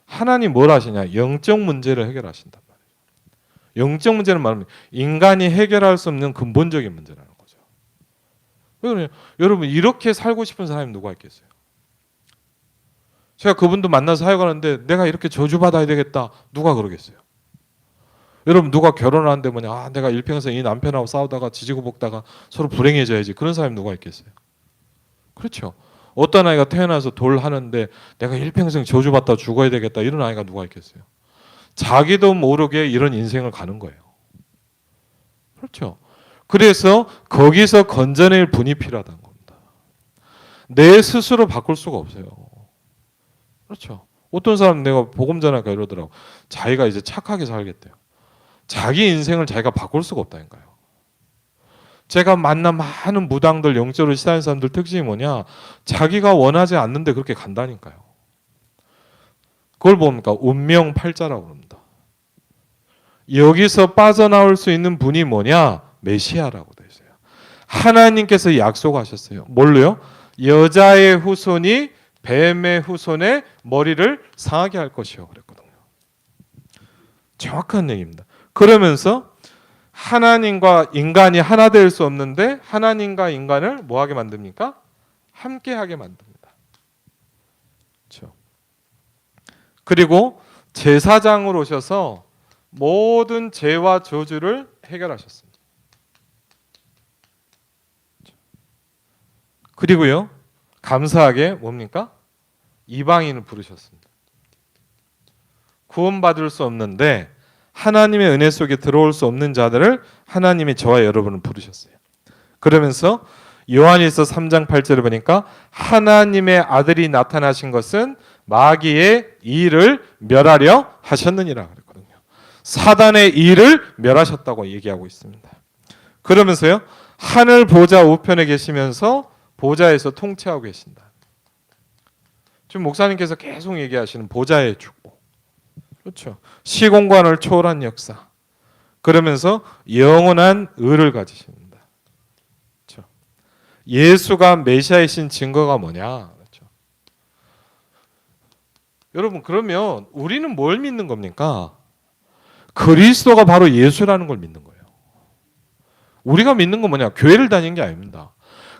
하나님 뭘 하시냐? 영적 문제를 해결하신단 말이에요. 영적 문제는 말하면 인간이 해결할 수 없는 근본적인 문제라는 거죠. 그러면 여러분 이렇게 살고 싶은 사람이 누가 있겠어요? 제가 그분도 만나서 사역하는데 내가 이렇게 저주받아야 되겠다. 누가 그러겠어요? 여러분 누가 결혼하는데 뭐냐? 내가 일평생 이 남편하고 싸우다가 지지고 볶다가 서로 불행해져야지. 그런 사람이 누가 있겠어요? 그렇죠. 어떤 아이가 태어나서 돌 하는데 내가 일평생 저주받다 죽어야 되겠다. 이런 아이가 누가 있겠어요? 자기도 모르게 이런 인생을 가는 거예요. 그렇죠. 그래서 거기서 건져낼 분이 필요하다는 겁니다. 내 스스로 바꿀 수가 없어요. 그렇죠. 어떤 사람 내가 복음 전하니까 이러더라고. 자기가 이제 착하게 살겠대요. 자기 인생을 자기가 바꿀 수가 없다니까요. 제가 만난 많은 무당들, 영적으로 시다는 사람들 특징이 뭐냐? 자기가 원하지 않는데 그렇게 간다니까요. 그걸 뭡니까? 운명팔자라고 합니다. 여기서 빠져나올 수 있는 분이 뭐냐? 메시아라고 되어 있어요. 하나님께서 약속하셨어요. 뭘로요? 여자의 후손이 뱀의 후손의 머리를 상하게 할 것이요 그랬거든요. 정확한 얘기입니다. 그러면서 하나님과 인간이 하나 될 수 없는데 하나님과 인간을 뭐하게 만듭니까? 함께하게 만듭니다. 그렇죠. 그리고 제사장으로 오셔서 모든 죄와 저주를 해결하셨습니다. 그리고요 감사하게 뭡니까? 이방인을 부르셨습니다. 구원받을 수 없는데 하나님의 은혜 속에 들어올 수 없는 자들을 하나님이 저와 여러분을 부르셨어요. 그러면서 요한일서 3장 8절을 보니까 하나님의 아들이 나타나신 것은 마귀의 일을 멸하려 하셨느니라 그랬거든요. 사단의 일을 멸하셨다고 얘기하고 있습니다. 그러면서요 하늘 보좌 우편에 계시면서 보좌에서 통치하고 계신다. 지금 목사님께서 계속 얘기하시는 보좌의 축복. 그렇죠. 시공간을 초월한 역사. 그러면서 영원한 의를 가지십니다. 그렇죠. 예수가 메시아이신 증거가 뭐냐? 그렇죠. 여러분 그러면 우리는 뭘 믿는 겁니까? 그리스도가 바로 예수라는 걸 믿는 거예요. 우리가 믿는 건 뭐냐? 교회를 다니는 게 아닙니다.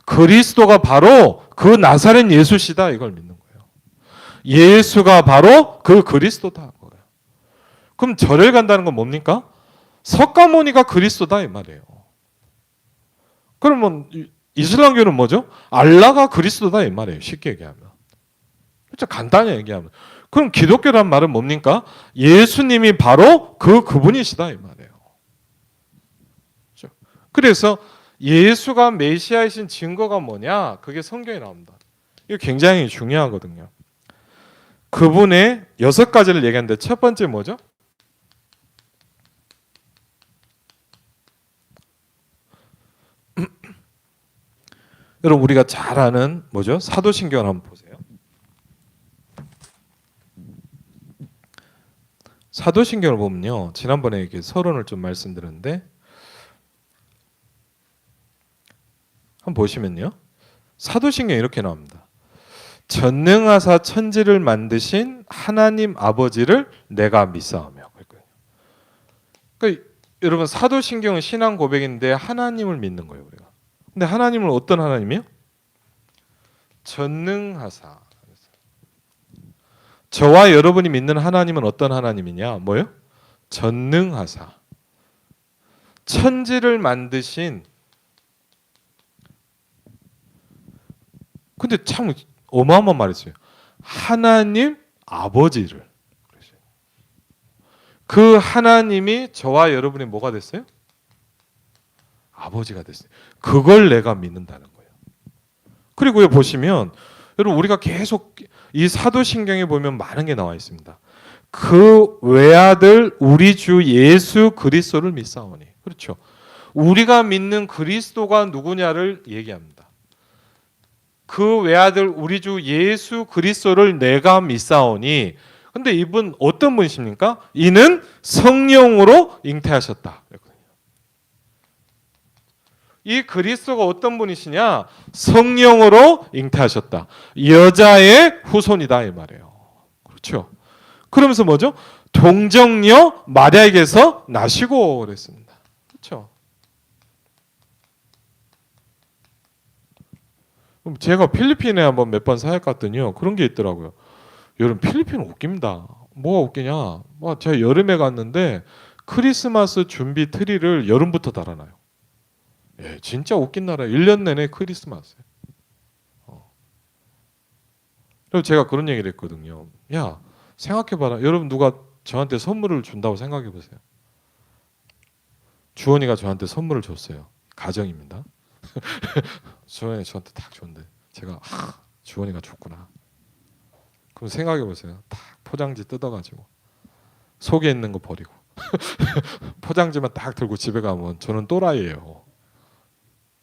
그리스도가 바로 그 나사렛 예수시다 이걸 믿는 거예요. 예수가 바로 그 그리스도다. 그럼 절을 간다는 건 뭡니까? 석가모니가 그리스도다 이 말이에요. 그러면 이슬람교는 뭐죠? 알라가 그리스도다 이 말이에요. 쉽게 얘기하면. 그렇죠? 간단히 얘기하면. 그럼 기독교란 말은 뭡니까? 예수님이 바로 그분이시다 이 말이에요. 그렇죠? 그래서 예수가 메시아이신 증거가 뭐냐? 그게 성경에 나옵니다. 이거 굉장히 중요하거든요. 그분의 6가지를 얘기하는데 첫 번째 뭐죠? 여러분 우리가 잘 아는 뭐죠? 사도신경을 한번 보세요. 사도신경을 보면요. 지난번에 이렇게 서론을 좀 말씀드렸는데 한번 보시면요. 사도신경에 이렇게 나옵니다. 전능하사 천지를 만드신 하나님 아버지를 내가 믿사오며. 그러니까 여러분 사도신경은 신앙 고백인데 하나님을 믿는 거예요, 우리가. 근데 하나님은 어떤 하나님이요? 전능하사. 저와 여러분이 믿는 하나님은 어떤 하나님이냐? 뭐요? 전능하사. 천지를 만드신. 근데 참 어마어마한 말이었어요. 하나님 아버지를. 그 하나님이 저와 여러분이 뭐가 됐어요? 아버지가 됐어요. 그걸 내가 믿는다는 거예요. 그리고 보시면 여러분 우리가 계속 이 사도신경에 보면 많은 게 나와 있습니다. 그 외아들 우리 주 예수 그리스도를 믿사오니. 그렇죠. 우리가 믿는 그리스도가 누구냐를 얘기합니다. 그 외아들 우리 주 예수 그리스도를 내가 믿사오니. 근데 이분 어떤 분이십니까? 이는 성령으로 잉태하셨다. 이 그리스도가 어떤 분이시냐? 성령으로 잉태하셨다. 여자의 후손이다 이 말이에요. 그렇죠. 그러면서 뭐죠? 동정녀 마리아에게서 나시고 그랬습니다. 그렇죠. 제가 필리핀에 한번 몇 번 사역 갔더니요. 그런 게 있더라고요. 여러분 필리핀은 웃깁니다. 뭐가 웃기냐? 제가 여름에 갔는데 크리스마스 준비 트리를 여름부터 달아놔요. 예, 진짜 웃긴 나라예요. 1년 내내 크리스마스예요. 그리고 제가 그런 얘기를 했거든요. 야, 생각해봐라. 여러분 누가 저한테 선물을 준다고 생각해보세요. 주원이가 저한테 선물을 줬어요. 가정입니다. 주원이 저한테 딱 줬는데 제가 주원이가 줬구나. 그럼 생각해보세요. 딱 포장지 뜯어가지고 속에 있는 거 버리고 포장지만 딱 들고 집에 가면 저는 또라이예요.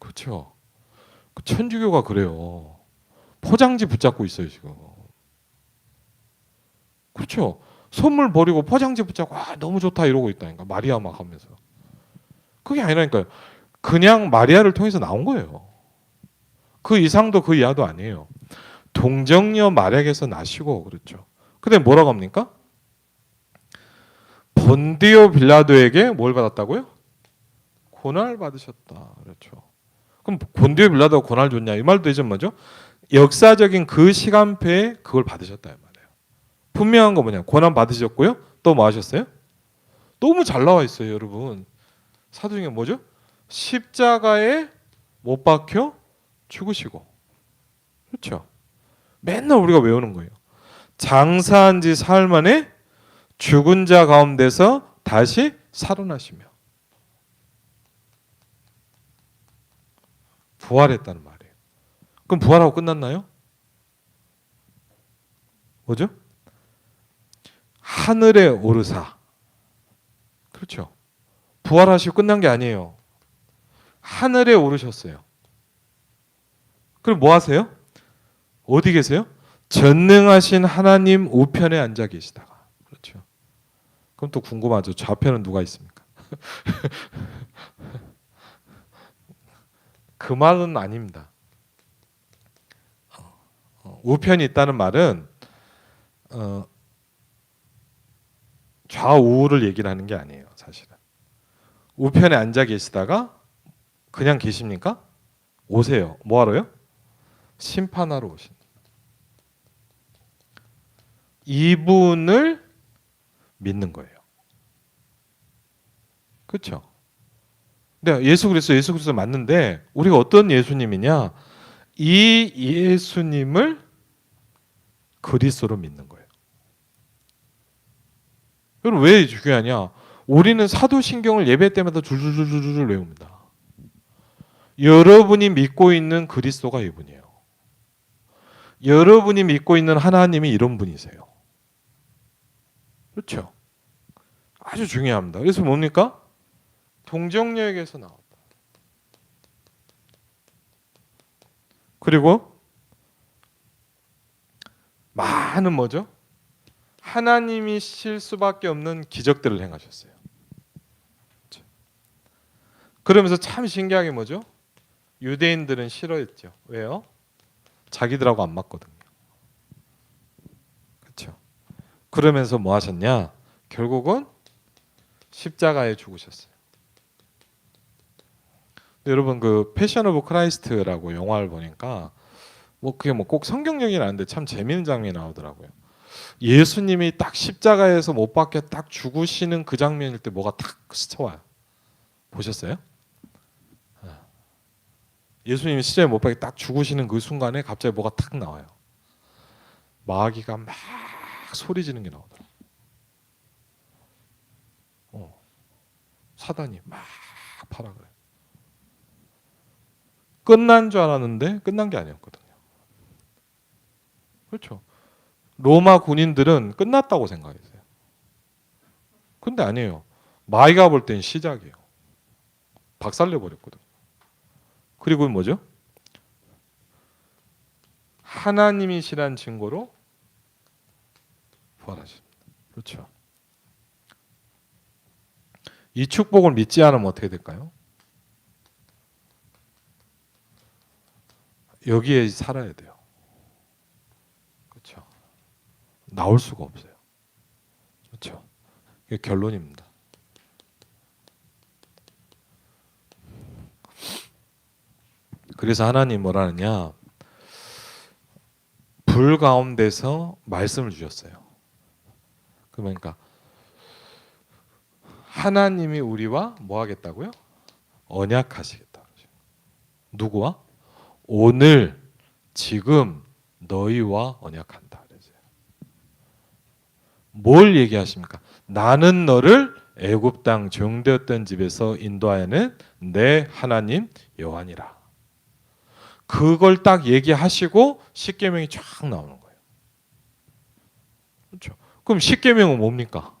그렇죠? 천주교가 그래요. 포장지 붙잡고 있어요 지금. 그렇죠? 선물 버리고 포장지 붙잡고 너무 좋다 이러고 있다니까. 마리아 막 하면서. 그게 아니라니까요. 그냥 마리아를 통해서 나온 거예요. 그 이상도 그 이하도 아니에요. 동정녀 마리아에게서 나시고 그렇죠. 근데 뭐라고 합니까? 본디오 빌라도에게 뭘 받았다고요? 고난을 받으셨다. 그렇죠. 그럼 본디오 빌라도가 고난을 줬냐? 이 말도 이제 뭐죠? 역사적인 그 시간표에 그걸 받으셨다 이 말이에요. 분명한 거 뭐냐? 고난 받으셨고요. 또 뭐 하셨어요? 너무 잘 나와 있어요, 여러분. 사도행전 뭐죠? 십자가에 못 박혀 죽으시고. 그렇죠? 맨날 우리가 외우는 거예요. 장사한 지 사흘 만에 죽은 자 가운데서 다시 살아나시며 부활했다는 말이에요. 그럼 부활하고 끝났나요? 뭐죠? 하늘에 오르사. 그렇죠. 부활하시고 끝난 게 아니에요. 하늘에 오르셨어요. 그럼 뭐 하세요? 어디 계세요? 전능하신 하나님 우편에 앉아 계시다가. 그렇죠. 그럼 또 궁금하죠. 좌편은 누가 있습니까? 그 말은 아닙니다. 우편이 있다는 말은 좌우를 얘기를 하는 게 아니에요. 사실은. 우편에 앉아 계시다가 그냥 계십니까? 오세요. 뭐 하러요? 심판하러 오신다. 이분을 믿는 거예요. 그렇죠? 네, 예수 그리스도 맞는데 우리가 어떤 예수님이냐? 이 예수님을 그리스도로 믿는 거예요. 여러분 왜 중요하냐? 우리는 사도신경을 예배 때마다 줄줄줄줄 외웁니다. 여러분이 믿고 있는 그리스도가 이분이에요. 여러분이 믿고 있는 하나님이 이런 분이세요. 그렇죠? 아주 중요합니다. 그래서 뭡니까? 동정녀에게서 나왔다. 그리고 많은 뭐죠? 하나님이 실 수밖에 없는 기적들을 행하셨어요. 그러면서 참 신기하게 뭐죠? 유대인들은 싫어했죠. 왜요? 자기들하고 안 맞거든요. 그렇죠. 그러면서 뭐 하셨냐? 결국은 십자가에 죽으셨어요. 여러분 그 패션 오브 크라이스트라고 영화를 보니까 뭐 그게 뭐 꼭 성경적이긴 않은데 참 재미있는 장면이 나오더라고요. 예수님이 딱 십자가에서 못 박혀 딱 죽으시는 그 장면일 때 뭐가 탁 스쳐와요. 보셨어요? 예수님이 십자가에 못 박혀 딱 죽으시는 그 순간에 갑자기 뭐가 탁 나와요. 마귀가 막 소리 지는 게 나오더라고요. 사단이 막 파라 그래. 끝난 줄 알았는데 끝난 게 아니었거든요. 그렇죠. 로마 군인들은 끝났다고 생각했어요. 근데 아니에요. 마귀가 볼 땐 시작이에요. 박살내 버렸거든. 그리고 뭐죠? 하나님이시란 증거로 부활하십니다. 그렇죠. 이 축복을 믿지 않으면 어떻게 될까요? 여기에 살아야 돼요. 그렇죠. 나올 수가 없어요. 그렇죠. 이게 결론입니다. 그래서 하나님 뭐라느냐? 불 가운데서 말씀을 주셨어요. 그러니까 하나님이 우리와 뭐 하겠다고요? 언약하시겠다. 누구와? 오늘 지금 너희와 언약한다. 뭘 얘기하십니까? 나는 너를 애굽 땅 종되었던 집에서 인도하여는 내 하나님 여호와니라. 그걸 딱 얘기하시고 십계명이 쫙 나오는 거예요. 그렇죠? 그럼 십계명은 뭡니까?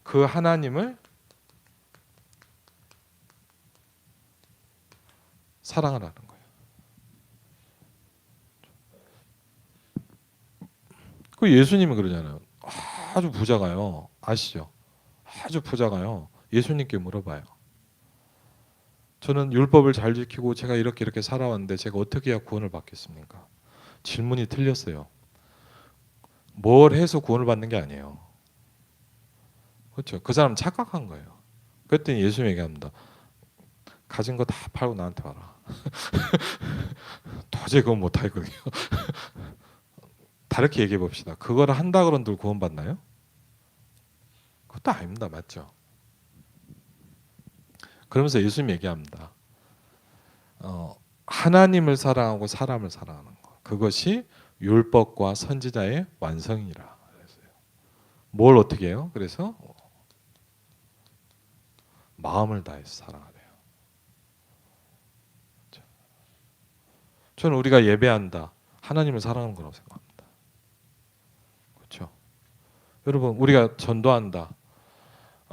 그 하나님을 사랑하라는 거예요. 그 예수님이 그러잖아요. 아주 부자가요. 아시죠? 아주 부자가요. 예수님께 물어봐요. 저는 율법을 잘 지키고 제가 이렇게 살아왔는데 제가 어떻게 해야 구원을 받겠습니까? 질문이 틀렸어요. 뭘 해서 구원을 받는 게 아니에요. 그렇죠? 그 사람 착각한 거예요. 그랬더니 예수님이 얘기합니다. 가진 거 다 팔고 나한테 와라. 도저히 그건 못하거든요. 다르게 얘기해 봅시다. 그걸 한다 그런들 구원 받나요? 그것도 아닙니다. 맞죠? 그러면서 예수님이 얘기합니다. 하나님을 사랑하고 사람을 사랑하는 것. 그것이 율법과 선지자의 완성이라. 그랬어요. 뭘 어떻게 해요? 그래서 마음을 다해서 사랑하래요. 저는 우리가 예배한다. 하나님을 사랑하는 거라고 생각합니다. 그렇죠? 여러분 우리가 전도한다.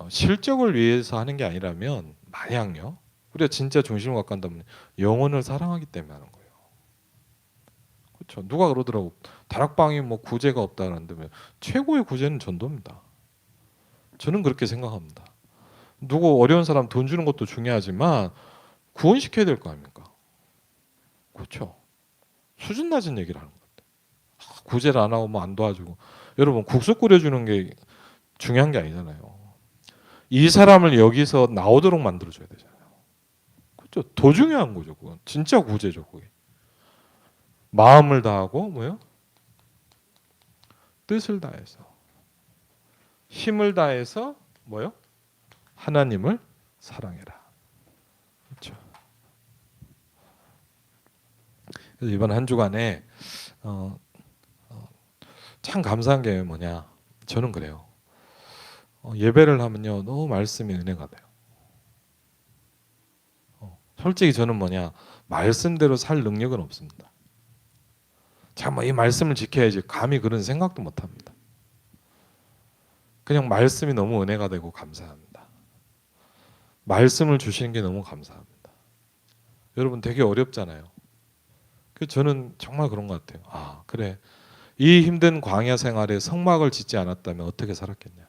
실적을 위해서 하는 게 아니라면 만약요. 우리가 진짜 중심을 갖고 한다면 영혼을 사랑하기 때문에 하는 거예요. 그렇죠? 누가 그러더라고. 다락방이 뭐 구제가 없다는데 최고의 구제는 전도입니다. 저는 그렇게 생각합니다. 누구 어려운 사람 돈 주는 것도 중요하지만 구원시켜야 될 거 아닙니까? 그렇죠. 수준 낮은 얘기를 하는 것 같아요. 구제를 안 하고 뭐 안 도와주고. 여러분 국수 끓여주는 게 중요한 게 아니잖아요. 이 사람을 여기서 나오도록 만들어줘야 되잖아요. 그렇죠. 더 중요한 거죠. 그건 진짜 구제죠. 그게 마음을 다하고 뭐요? 뜻을 다해서 힘을 다해서 뭐요? 하나님을 사랑해라. 그렇죠. 그래서 이번 한 주간에 참 감사한 게 뭐냐? 저는 그래요. 예배를 하면요 너무 말씀이 은혜가 돼요. 솔직히 저는 뭐냐 말씀대로 살 능력은 없습니다. 참 이 말씀을 지켜야지 감히 그런 생각도 못합니다. 그냥 말씀이 너무 은혜가 되고 감사합니다. 말씀을 주시는 게 너무 감사합니다. 여러분 되게 어렵잖아요. 저는 정말 그런 것 같아요. 아 그래 이 힘든 광야 생활에 성막을 짓지 않았다면 어떻게 살았겠냐.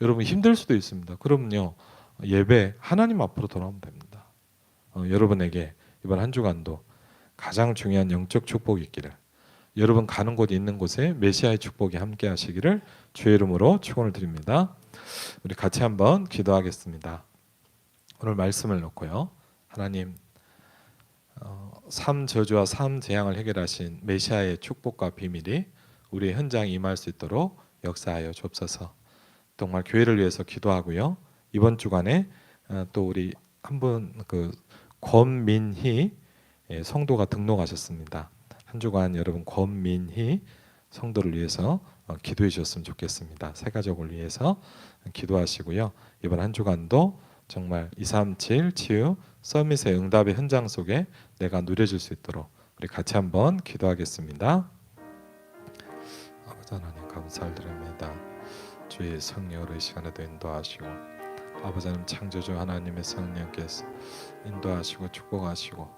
여러분 힘들 수도 있습니다. 그럼요 예배 하나님 앞으로 돌아오면 됩니다. 여러분에게 이번 한 주간도 가장 중요한 영적 축복이 있기를, 여러분 가는 곳 있는 곳에 메시아의 축복이 함께 하시기를 주의 이름으로 축원을 드립니다. 우리 같이 한번 기도하겠습니다. 오늘 말씀을 놓고요. 하나님, 삶 저주와 삶 재앙을 해결하신 메시아의 축복과 비밀이 우리 현장에 임할 수 있도록 역사하여 주옵소서. 정말 교회를 위해서 기도하고요. 이번 주간에 또 우리 한 분 권민희 성도가 등록하셨습니다. 한 주간 여러분 권민희 성도를 위해서 기도해 주셨으면 좋겠습니다. 새 가족을 위해서 기도하시고요. 이번 한 주간도 정말 237 치유 서밋의 응답의 현장 속에 내가 누려질 수 있도록 우리 같이 한번 기도하겠습니다. 아버지 하나님 감사드립니다. 주의 성령으로 이 시간에도 인도하시고, 아버지 하나님 창조주 하나님의 성령께서 인도하시고 축복하시고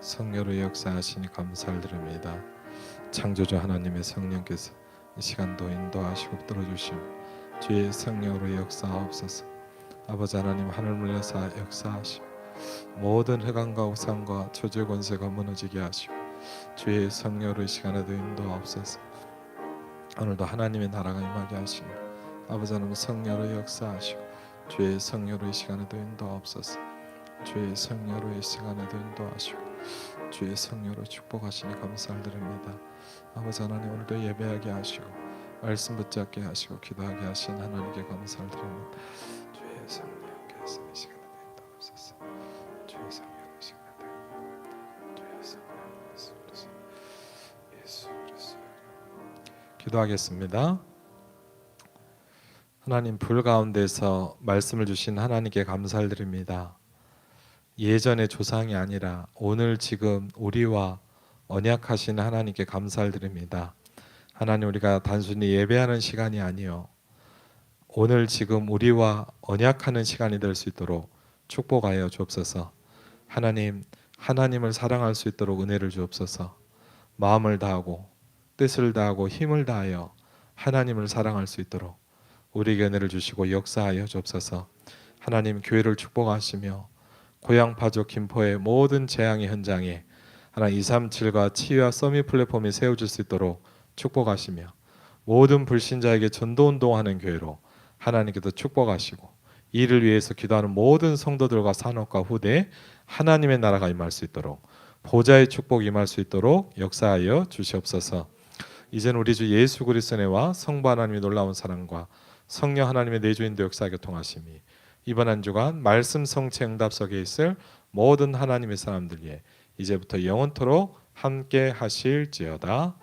성령으로 역사하시니 감사드립니다. 창조주 하나님의 성령께서 이 시간도 인도하시고 붙들어주시고 주의 성령으로 역사하옵소서. 아버지 하나님 하늘을 여사 역사하시고 모든 흑암과 우상과 저주의 권세가 무너지게 하시고 주의 성령으로 이 시간에도 인도하옵소서. 오늘도 하나님의 나라가 임하게 하시고 아버지 하나님 성령으로 역사하시고 주의 성령으로 이 시간에도 인도하옵소서. 주의 성령으로 이 시간에도 인도하시고 주의 성령으로 축복하시니 감사드립니다. 아버지 하나님 오늘도 예배하게 하시고 말씀 붙잡게 하시고 기도하게 하신 하나님께 감사드립니다. 주의 성령께서 이 시간에도 인도하옵소서. 주의 성령으로 이 시간에도 주의 성령 예수 그리스도 기도하겠습니다. 하나님, 불 가운데서 말씀을 주신 하나님께 감사를 드립니다. 예전의 조상이 아니라 오늘 지금 우리와 언약하신 하나님께 감사를 드립니다. 하나님, 우리가 단순히 예배하는 시간이 아니요 오늘 지금 우리와 언약하는 시간이 될 수 있도록 축복하여 주옵소서. 하나님, 하나님을 사랑할 수 있도록 은혜를 주옵소서. 마음을 다하고 뜻을 다하고 힘을 다하여 하나님을 사랑할 수 있도록 우리에게 은혜를 주시고 역사하여 주옵소서. 하나님, 교회를 축복하시며 고향 파주 김포의 모든 재앙의 현장에 하나님 237과 치유와 서밋 플랫폼이 세워질 수 있도록 축복하시며 모든 불신자에게 전도운동하는 교회로 하나님께서 축복하시고 이를 위해서 기도하는 모든 성도들과 산업과 후대에 하나님의 나라가 임할 수 있도록 보좌의 축복이 임할 수 있도록 역사하여 주시옵소서. 이제는 우리 주 예수 그리스도의 은혜와 성부 하나님의 놀라운 사랑과 성령 하나님의 내주인도 역사하게 통하심이 이번 한 주간 말씀 성취 응답 속에 있을 모든 하나님의 사람들 위해 이제부터 영원토록 함께 하실지어다.